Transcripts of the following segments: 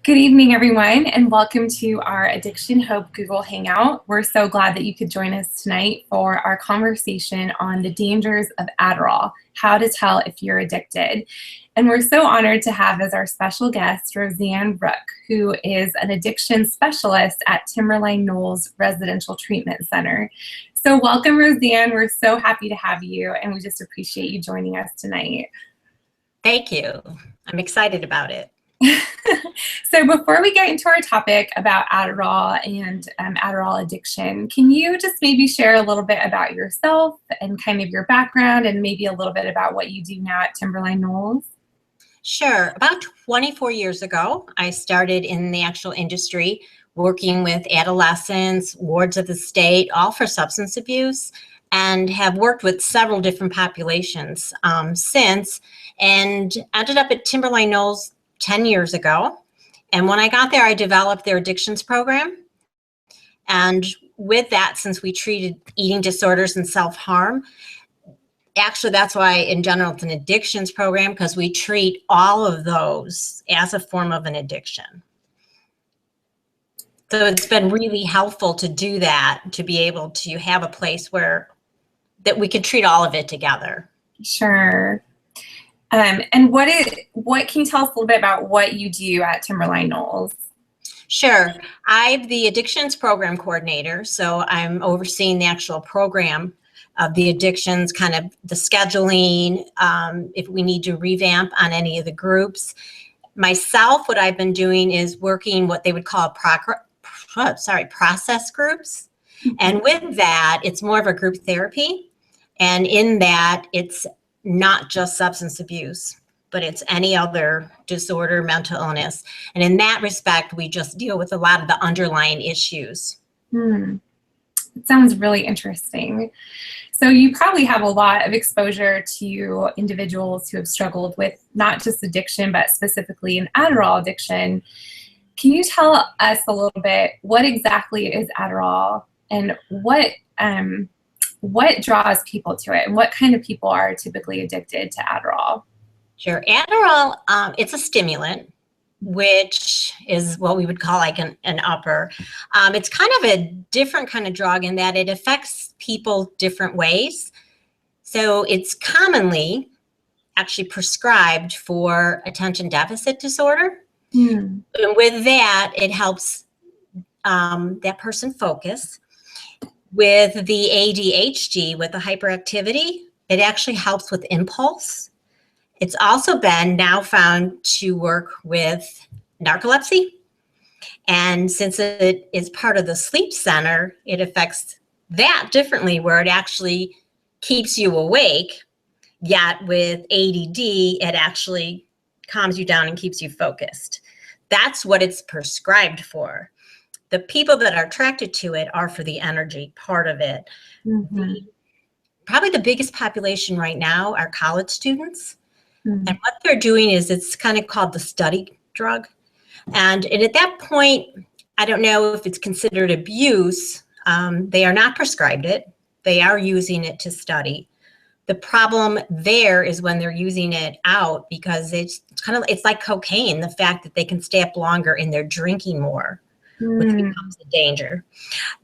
Good evening, everyone, and welcome to our Addiction Hope Google Hangout. We're so glad that you could join us tonight for our conversation on the dangers of Adderall, how to tell if you're addicted. And we're so honored to have as our special guest, Roseann Rook, who is an addiction specialist at Timberline Knolls Residential Treatment Center. So welcome, Roseann. We're so happy to have you, and we just appreciate you joining us tonight. Thank you. I'm excited about it. So before we get into our topic about Adderall and Adderall addiction, can you just maybe share a little bit about yourself and kind of your background and maybe a little bit about what you do now at Timberline Knolls? Sure. About 24 years ago, I started in the actual industry working with adolescents, wards of the state, all for substance abuse, and have worked with several different populations since, and ended up at Timberline Knolls 10 years ago. And when I got there, I developed their addictions program. And with that, since we treated eating disorders and self-harm, actually that's why in general it's an addictions program, because we treat all of those as a form of an addiction. So it's been really helpful to do that, to be able to have a place where that we can treat all of it together. Sure. And what can you tell us a little bit about what you do at Timberline Knolls? Sure. I'm the addictions program coordinator, so I'm overseeing the actual program of the addictions, kind of the scheduling, if we need to revamp on any of the groups. Myself, what I've been doing is working what they would call process groups. And with that, it's more of a group therapy. And in that, it's not just substance abuse, but it's any other disorder, mental illness. And in that respect, we just deal with a lot of the underlying issues. It sounds really interesting. So you probably have a lot of exposure to individuals who have struggled with not just addiction, but specifically an Adderall addiction. Can you tell us a little bit, what exactly is Adderall and what draws people to it, and what kind of people are typically addicted to Adderall? Sure. Adderall, it's a stimulant, which is what we would call like an upper. It's kind of a different kind of drug in that it affects people different ways. So it's commonly actually prescribed for attention deficit disorder. And with that, it helps that person focus. With the ADHD, with the hyperactivity, it actually helps with impulse. It's also been now found to work with narcolepsy. And since it is part of the sleep center, it affects that differently, where it actually keeps you awake. Yet with ADD, it actually calms you down and keeps you focused. That's what it's prescribed for. The people that are attracted to it are for the energy part of it. Probably the biggest population right now are college students. And what they're doing is, it's kind of called the study drug. And at that point, I don't know if it's considered abuse. They are not prescribed it. They are using it to study. The problem there is when they're using it out, because it's like cocaine, the fact that they can stay up longer and they're drinking more, which becomes a danger.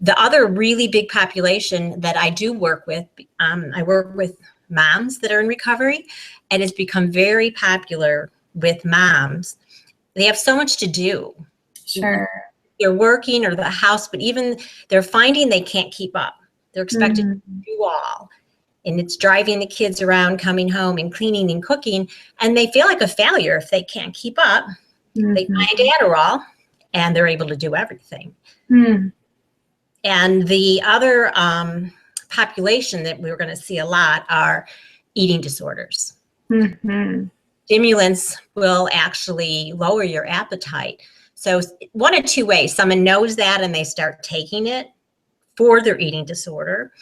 The other really big population that I do work with, I work with moms that are in recovery, and it's become very popular with moms. They have so much to do. Sure. They're working or the house, but even they're finding they can't keep up. They're expected to do all. And it's driving the kids around, coming home and cleaning and cooking, and they feel like a failure if they can't keep up. They find Adderall, and they're able to do everything. And the other population that we're going to see a lot are eating disorders. Stimulants will actually lower your appetite. So one of two ways: someone knows that and they start taking it for their eating disorder.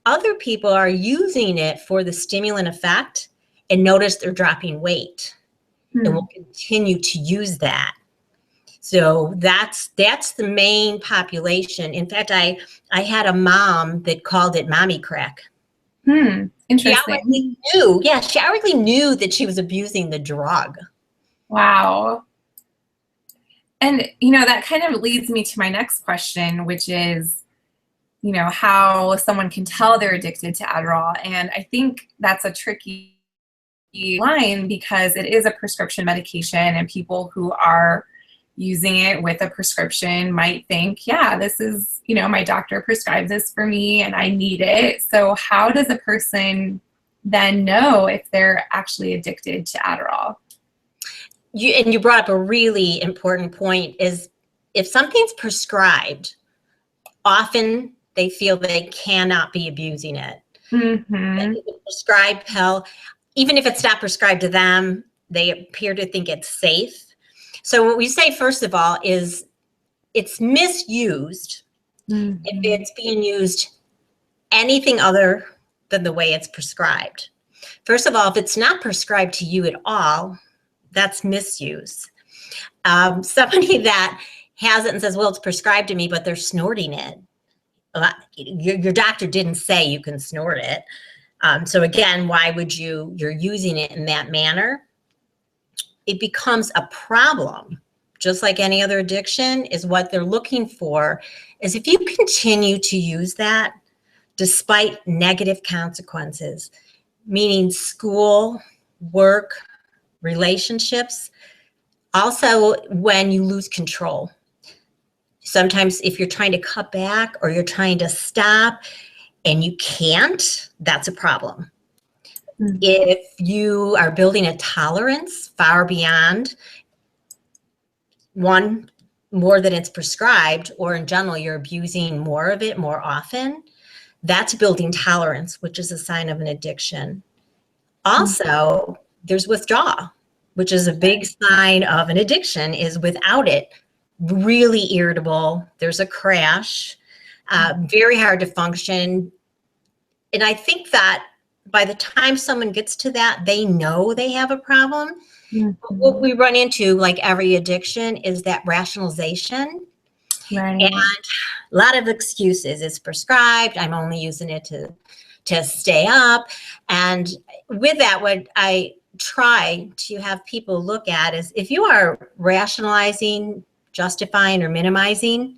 Other people are using it for the stimulant effect and notice they're dropping weight and will continue to use that. So that's the main population. In fact, I had a mom that called it mommy crack. Interesting. She already knew that she was abusing the drug. Wow. And, that kind of leads me to my next question, which is, how someone can tell they're addicted to Adderall. And I think that's a tricky line because it is a prescription medication, and people who are using it with a prescription might think, yeah, this is, my doctor prescribed this for me and I need it. So how does a person then know if they're actually addicted to Adderall? You brought up a really important point, is if something's prescribed, often they feel they cannot be abusing it. Mm-hmm. Like a prescribed pill, even if it's not prescribed to them, they appear to think it's safe. So what we say, first of all, is it's misused Mm-hmm. if it's being used anything other than the way it's prescribed. First of all, if it's not prescribed to you at all, that's misuse. Somebody that has it and says, well, it's prescribed to me, but they're snorting it. Your doctor didn't say you can snort it. So again, why would you're using it in that manner? It becomes a problem, just like any other addiction. Is what they're looking for is if you continue to use that despite negative consequences, meaning school, work, relationships. Also, when you lose control. Sometimes if you're trying to cut back or you're trying to stop and you can't, that's a problem. Mm-hmm. If you are building a tolerance far beyond one, more than it's prescribed, or in general, you're abusing more of it more often, that's building tolerance, which is a sign of an addiction. Also, there's withdrawal, which is a big sign of an addiction, is without it, really irritable. There's a crash, very hard to function. And I think that by the time someone gets to that, they know they have a problem. Mm-hmm. What we run into, like every addiction, is that rationalization. Right. And a lot of excuses. It's prescribed. I'm only using it to stay up. And with that, what I try to have people look at is if you are rationalizing, justifying, or minimizing,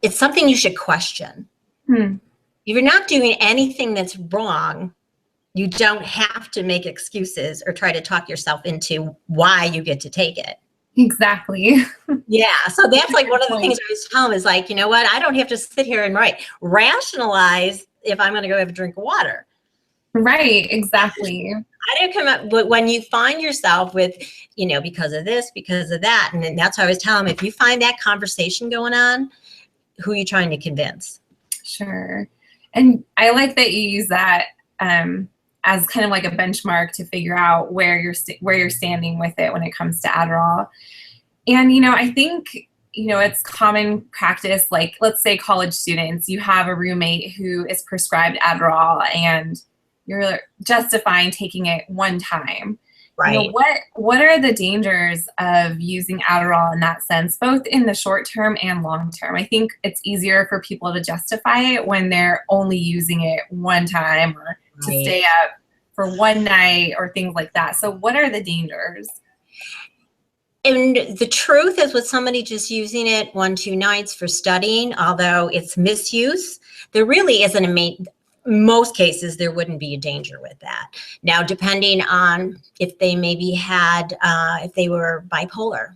it's something you should question. If you're not doing anything that's wrong, you don't have to make excuses or try to talk yourself into why you get to take it. Exactly. Yeah. So that's like one of the things I always tell them is like, you know what? I don't have to sit here and rationalize if I'm going to go have a drink of water. Right. Exactly. I didn't come up, but when you find yourself with, because of this, because of that, and then that's what I always tell them, if you find that conversation going on, who are you trying to convince? Sure. And I like that you use that as kind of like a benchmark to figure out where you're standing with it when it comes to Adderall. And, I think, it's common practice, like let's say college students, you have a roommate who is prescribed Adderall and you're justifying taking it one time. Right. What are the dangers of using Adderall in that sense, both in the short term and long term? I think it's easier for people to justify it when they're only using it one time or to stay up for one night or things like that. So what are the dangers? And the truth is, with somebody just using it 1-2 nights for studying, although it's misuse, there really isn't most cases, there wouldn't be a danger with that. Now, depending on if they maybe had, if they were bipolar,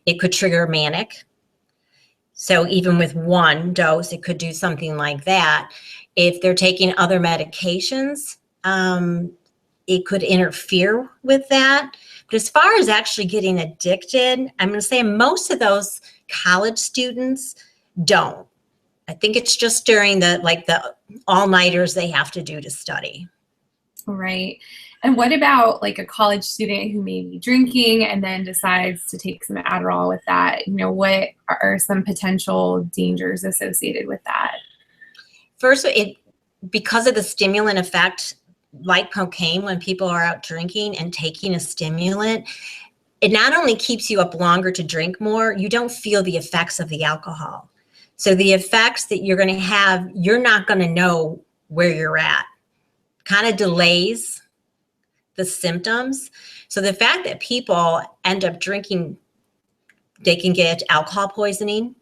it could trigger manic. So even with one dose, it could do something like that. If they're taking other medications, it could interfere with that. But as far as actually getting addicted, I'm going to say most of those college students don't. I think it's just during the all-nighters they have to do to study. Right. And what about like a college student who may be drinking and then decides to take some Adderall with that? What are some potential dangers associated with that? First, because of the stimulant effect, like cocaine, when people are out drinking and taking a stimulant, it not only keeps you up longer to drink more, you don't feel the effects of the alcohol. So the effects that you're going to have, you're not going to know where you're at. Kind of delays the symptoms. So the fact that people end up drinking They can get alcohol poisoning.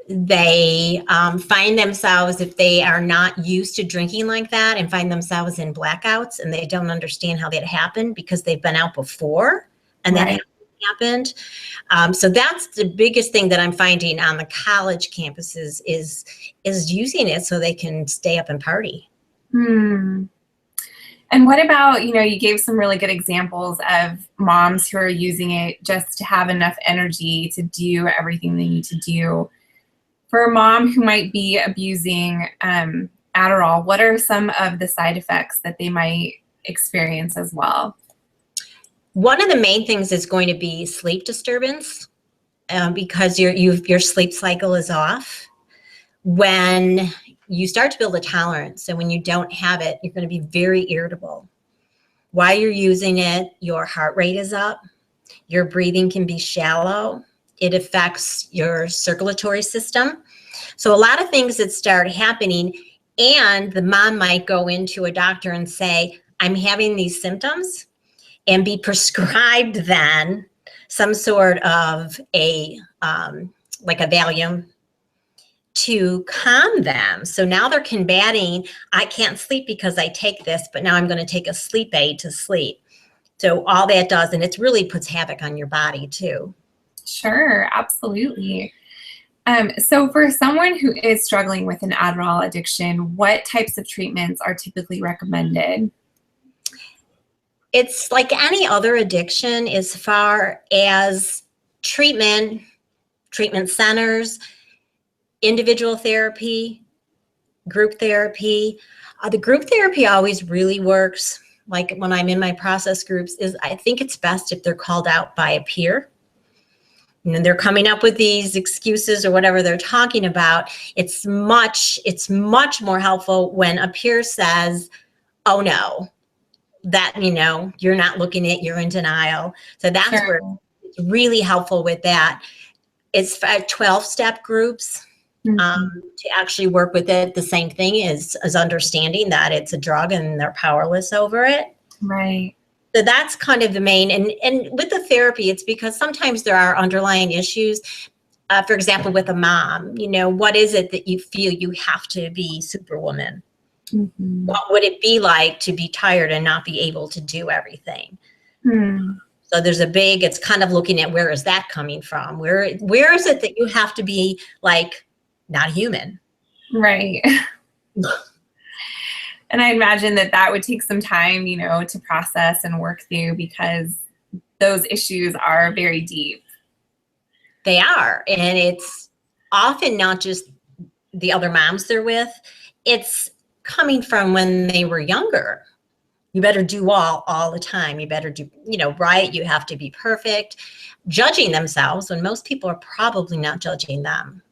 They find themselves, if they are not used to drinking like that, and find themselves in blackouts, and they don't understand how that happened because they've been out before and that happened. So that's the biggest thing that I'm finding on the college campuses is using it so they can stay up and party. And what about, you gave some really good examples of moms who are using it just to have enough energy to do everything they need to do. For a mom who might be abusing Adderall, what are some of the side effects that they might experience as well? One of the main things is going to be sleep disturbance because your sleep cycle is off. When you start to build a tolerance, so when you don't have it, you're going to be very irritable. While you're using it, your heart rate is up. Your breathing can be shallow. It affects your circulatory system. So a lot of things that start happening, and the mom might go into a doctor and say, I'm having these symptoms, and be prescribed then some sort of like a Valium to calm them. So now they're combating, I can't sleep because I take this, but now I'm going to take a sleep aid to sleep. So all that does, and it really puts havoc on your body too. Sure, absolutely. So for someone who is struggling with an Adderall addiction, what types of treatments are typically recommended? It's like any other addiction as far as treatment centers, individual therapy, group therapy. The group therapy always really works. Like when I'm in my process groups, I think it's best if they're called out by a peer. And they're coming up with these excuses or whatever they're talking about. It's much more helpful when a peer says, oh no, that, you're not looking at, you're in denial. So that's where it's really helpful with that. It's 12-step groups to actually work with it. The same thing is understanding that it's a drug and they're powerless over it. Right. So that's kind of the main, and with the therapy, it's because sometimes there are underlying issues. For example, with a mom, what is it that you feel you have to be Superwoman? What would it be like to be tired and not be able to do everything? So there's it's kind of looking at where is that coming from? Where is it that you have to be like not human? Right. And I imagine that would take some time, to process and work through because those issues are very deep. They are. And it's often not just the other moms they're with. It's coming from when they were younger. You better do all the time. You better do, right. You have to be perfect. Judging themselves when most people are probably not judging them.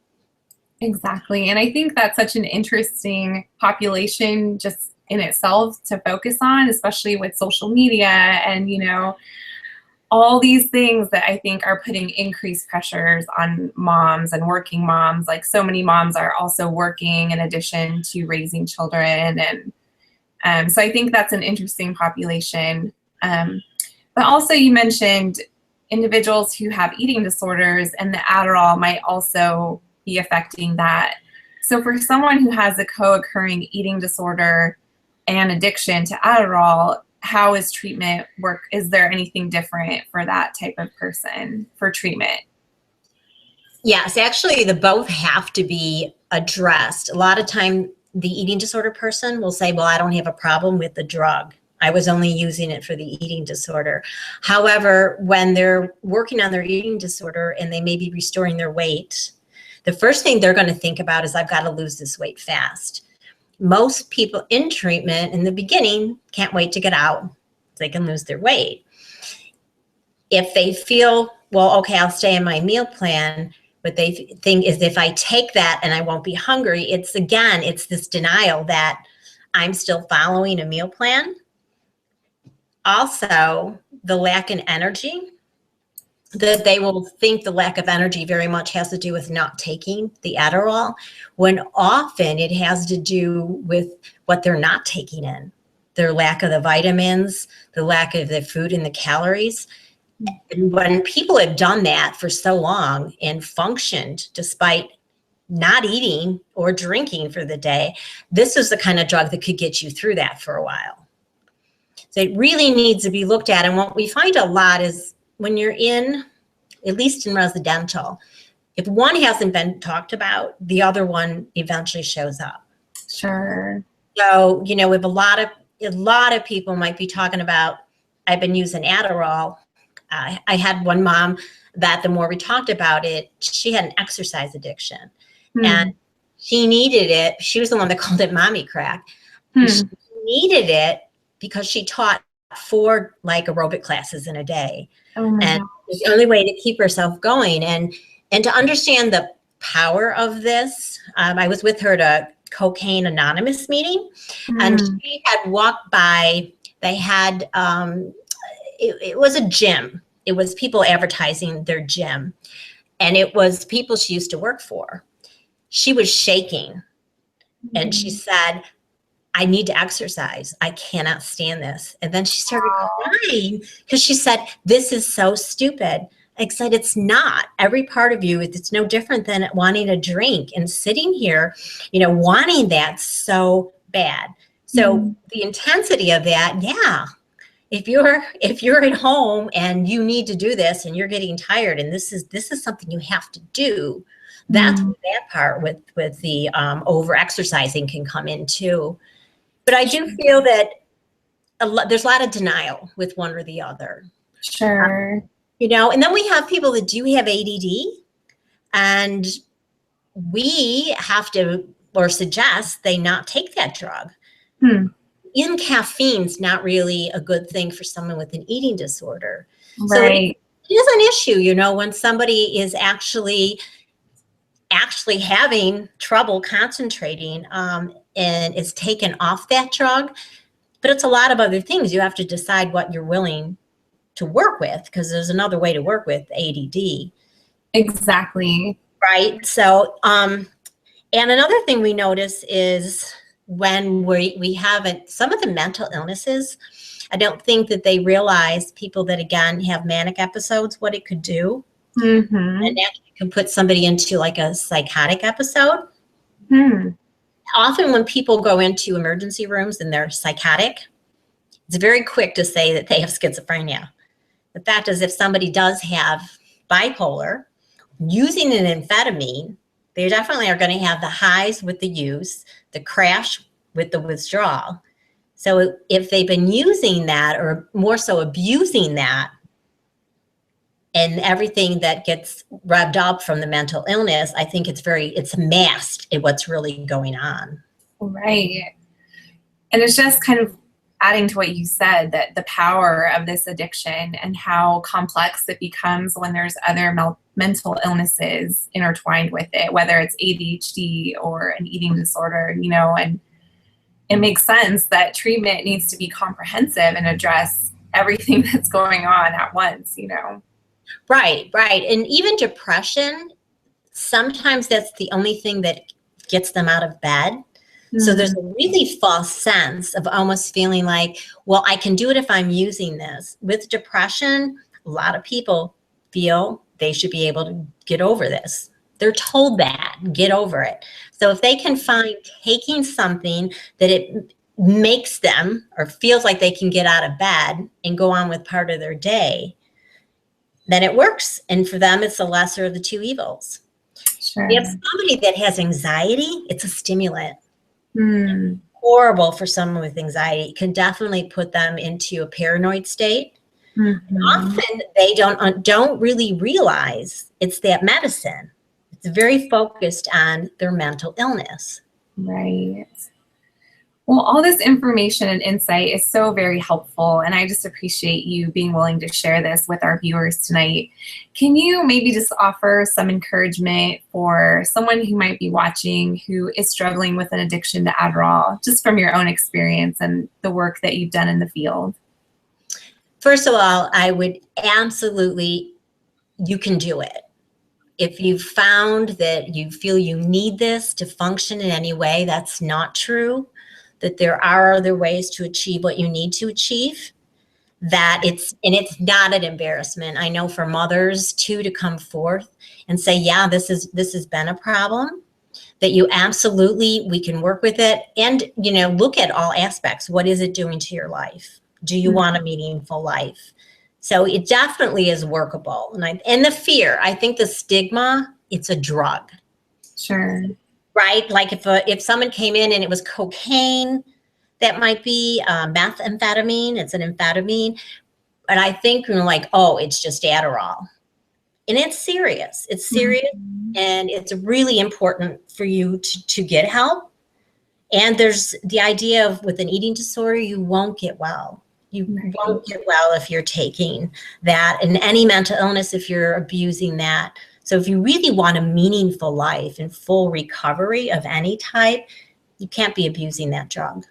Exactly. And I think that's such an interesting population just in itself to focus on, especially with social media and, all these things that I think are putting increased pressures on moms and working moms. Like so many moms are also working in addition to raising children. And so I think that's an interesting population. But also you mentioned individuals who have eating disorders, and the Adderall might also be affecting that. So for someone who has a co-occurring eating disorder and addiction to Adderall, how is treatment work? Is there anything different for that type of person for treatment? Yes, actually, the both have to be addressed. A lot of time, the eating disorder person will say, well, I don't have a problem with the drug. I was only using it for the eating disorder. However, when they're working on their eating disorder and they may be restoring their weight, the first thing they're going to think about is, I've got to lose this weight fast. Most people in treatment in the beginning can't wait to get out so they can lose their weight. If they feel, well, okay, I'll stay in my meal plan, but they think is if I take that and I won't be hungry, it's this denial that I'm still following a meal plan. Also, the lack in energy, that they will think the lack of energy very much has to do with not taking the Adderall, when often it has to do with what they're not taking in, their lack of the vitamins, the lack of the food and the calories. And when people have done that for so long and functioned despite not eating or drinking for the day, this is the kind of drug that could get you through that for a while. So it really needs to be looked at. And what we find a lot is when you're in, at least in residential, if one hasn't been talked about, the other one eventually shows up. Sure. So, you know, if a lot of people might be talking about, I've been using Adderall. I had one mom that the more we talked about it, she had an exercise addiction. And she needed it. She was the one that called it mommy crack. She needed it because she taught 4 like aerobic classes in a day. Oh my and gosh. it was the only way to keep herself going. And to understand the power of this, I was with her at a Cocaine Anonymous meeting, and she had walked by, they had, it was a gym. It was people advertising their gym, and it was people she used to work for. She was shaking, and she said, I need to exercise. I cannot stand this. And then she started crying because she said, this is so stupid. I said, it's not. Every part of you, it's no different than wanting a drink and sitting here, you know, wanting that so bad. So the intensity of that, yeah. If you're at home and you need to do this and you're getting tired and this is something you have to do, that's where that part with the over exercising can come in too. But I do feel that there's a lot of denial with one or the other. Sure. You know, and then we have people that do have ADD, and we have to, or suggest they not take that drug. In caffeine's not really a good thing for someone with an eating disorder. Right. So it is an issue, you know, when somebody is actually having trouble concentrating and is taken off that drug. But it's a lot of other things. You have to decide what you're willing to work with, because there's another way to work with ADD. Exactly. Right. So, and another thing we notice is when we have some of the mental illnesses, I don't think that they realize, people that, again, have manic episodes, what it could do. And actually can put somebody into like a psychotic episode. Often when people go into emergency rooms and they're psychotic, it's very quick to say that they have schizophrenia. The fact is, if somebody does have bipolar, using an amphetamine, they definitely are going to have the highs with the use, the crash with the withdrawal. So if they've been using that, or more so abusing that, and everything that gets revved up from the mental illness, I think it's masked at what's really going on. Right. And it's just kind of adding to what you said, that the power of this addiction and how complex it becomes when there's other mental illnesses intertwined with it, whether it's ADHD or an eating disorder, you know, and it makes sense that treatment needs to be comprehensive and address everything that's going on at once, you know. Right. And even depression, sometimes that's the only thing that gets them out of bed. So there's a really false sense of almost feeling like, well, I can do it if I'm using this. With depression, a lot of people feel they should be able to get over this. They're told that, get over it. So if they can find taking something that it makes them, or feels like they can get out of bed and go on with part of their day, then it works. And for them, it's the lesser of the two evils. Sure. If somebody that has anxiety, it's a stimulant. Horrible for someone with anxiety. It can definitely put them into a paranoid state. Often they don't really realize it's that medicine. It's very focused on their mental illness. Right. Well, all this information and insight is so very helpful, and I just appreciate you being willing to share this with our viewers tonight. Can you maybe just offer some encouragement for someone who might be watching who is struggling with an addiction to Adderall, just from your own experience and the work that you've done in the field? First of all, I would absolutely, you can do it. If you've found that you feel you need this to function in any way, that's not true, that there are other ways to achieve what you need to achieve, that it's not an embarrassment. I know for mothers too, to come forth and say, yeah, this has been a problem, that you absolutely, we can work with it. And, you know, look at all aspects. What is it doing to your life? Do you want a meaningful life? So it definitely is workable. And the fear, I think the stigma, it's a drug. Sure. Right? Like if someone came in and it was cocaine, that might be methamphetamine. It's an amphetamine. And I think you're like, oh, it's just Adderall. And it's serious. It's serious. And it's really important for you to get help. And there's the idea of with an eating disorder, you won't get well. You won't get well if you're taking that, and any mental illness if you're abusing that. So if you really want a meaningful life and full recovery of any type, you can't be abusing that drug.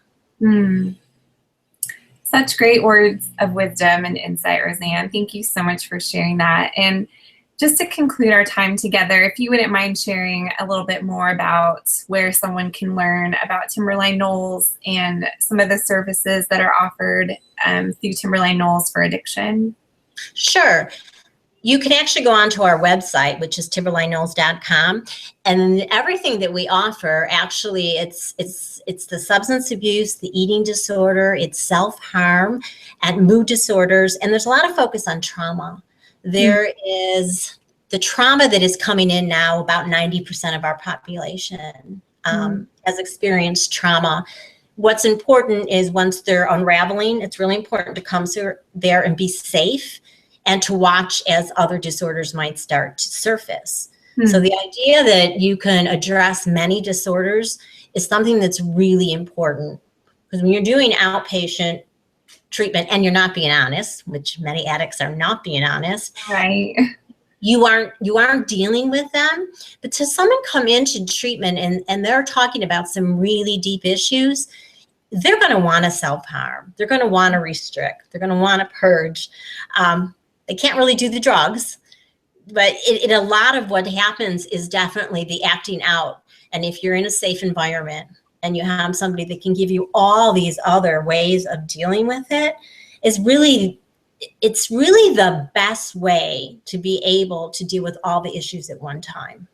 Such great words of wisdom and insight, Roseann. Thank you so much for sharing that. And just to conclude our time together, if you wouldn't mind sharing a little bit more about where someone can learn about Timberline Knolls and some of the services that are offered through Timberline Knolls for addiction. Sure. You can actually go onto our website, which is timberlineknolls.com, and everything that we offer, actually, it's the substance abuse, the eating disorder, it's self-harm, and mood disorders, and there's a lot of focus on trauma. There is the trauma that is coming in now. About 90% of our population has experienced trauma. What's important is once they're unraveling, it's really important to come there and be safe and to watch as other disorders might start to surface. So the idea that you can address many disorders is something that's really important, because when you're doing outpatient treatment and you're not being honest, which many addicts are not being honest, right? You aren't dealing with them. But to someone come into treatment and they're talking about some really deep issues, they're going to want to self-harm. They're going to want to restrict. They're going to want to purge. They can't really do the drugs, but a lot of what happens is definitely the acting out. And if you're in a safe environment and you have somebody that can give you all these other ways of dealing with it, it's really the best way to be able to deal with all the issues at one time.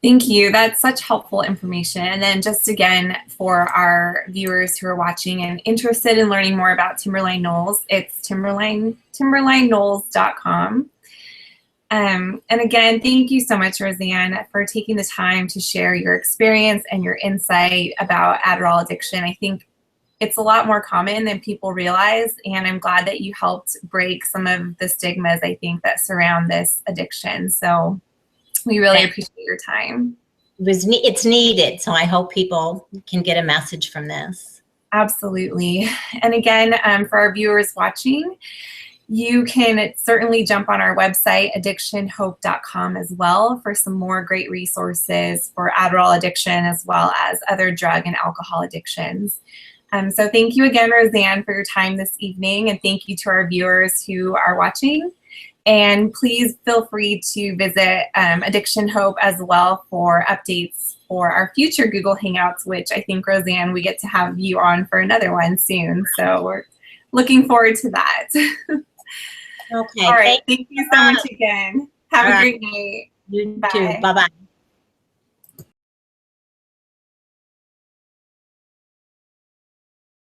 Thank you. That's such helpful information. And then just again, for our viewers who are watching and interested in learning more about Timberline Knolls, it's timberlineknolls.com. And again, thank you so much, Roseann, for taking the time to share your experience and your insight about Adderall addiction. I think it's a lot more common than people realize, and I'm glad that you helped break some of the stigmas, I think, that surround this addiction. So we really appreciate your time. It's needed, so I hope people can get a message from this. Absolutely. And again, for our viewers watching, you can certainly jump on our website, addictionhope.com, as well, for some more great resources for Adderall addiction as well as other drug and alcohol addictions. So thank you again, Roseann, for your time this evening, and thank you to our viewers who are watching. And please feel free to visit Addiction Hope as well for updates for our future Google Hangouts, which I think, Roseann, we get to have you on for another one soon. So we're looking forward to that. Okay. All right. Thank you so much again. Have a great night. You too. Bye-bye.